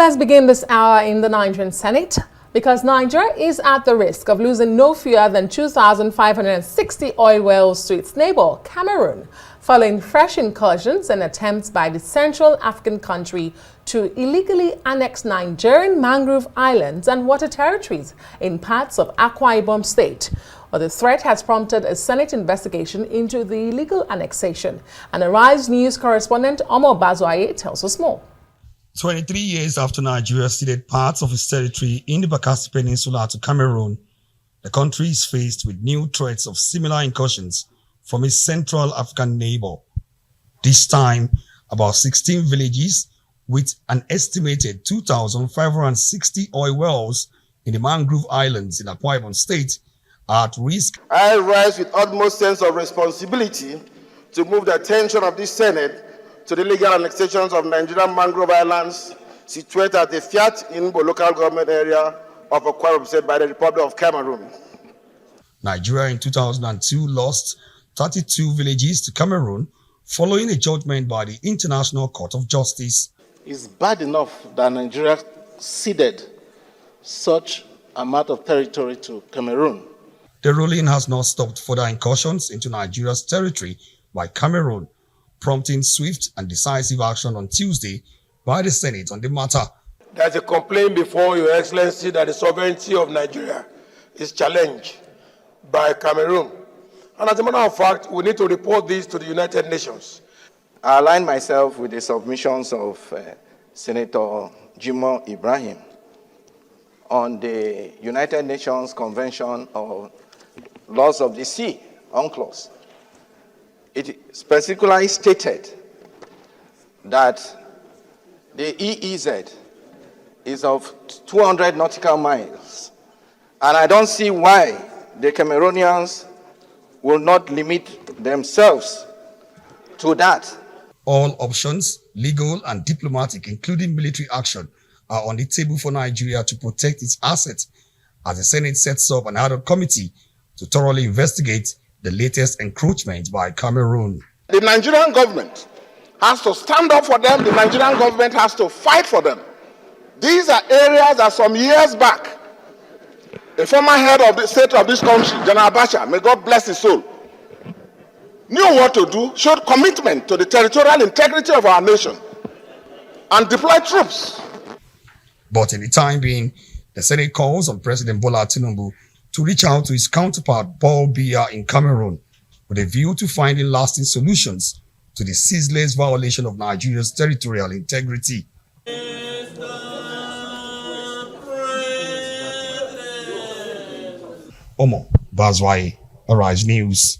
let's begin this hour in the Nigerian Senate because Nigeria is at the risk of losing no fewer than 2,560 oil wells to its neighbor, Cameroon, following fresh incursions and attempts by the Central African country to illegally annex Nigerian mangrove islands and water territories in parts of Akwa Ibom State. Well, the threat has prompted a Senate investigation into the illegal annexation. And Arise News correspondent Omo Bazwaye tells us more. 23 years after Nigeria ceded parts of its territory in the Bakassi Peninsula to Cameroon, the country is faced with new threats of similar incursions from its Central African neighbor. This time, about 16 villages with an estimated 2,560 oil wells in the mangrove islands in Akwa Ibom State are at risk. I rise with utmost sense of responsibility to move the attention of this Senate to the legal annexations of Nigerian mangrove islands situated at the Fiat Inbo local government area of Akwa Ibom State by the Republic of Cameroon. Nigeria in 2002 lost 32 villages to Cameroon following a judgment by the International Court of Justice. It's bad enough that Nigeria ceded such amount of territory to Cameroon. The ruling has not stopped further incursions into Nigeria's territory by Cameroon, prompting swift and decisive action on Tuesday by the Senate on the matter. There's a complaint before Your Excellency that the sovereignty of Nigeria is challenged by Cameroon. And as a matter of fact, we need to report this to the United Nations. I align myself with the submissions of Senator Jimoh Ibrahim on the United Nations Convention on Laws of the Sea, UNCLOS. It specifically stated that the EEZ is of 200 nautical miles. And I don't see why the Cameroonians will not limit themselves to that. All options, legal and diplomatic, including military action, are on the table for Nigeria to protect its assets as the Senate sets up an ad hoc committee to thoroughly investigate the latest encroachment by Cameroon. The Nigerian government has to stand up for them. The Nigerian government has to fight for them. These are areas that some years back, a former head of the state of this country, General Abacha, may God bless his soul, knew what to do, showed commitment to the territorial integrity of our nation, and deployed troops. But in the time being, the Senate calls on President Bola Tinubu to reach out to his counterpart Paul Biya in Cameroon with a view to finding lasting solutions to the ceaseless violation of Nigeria's territorial integrity. Omo Bazwaye, Arise News.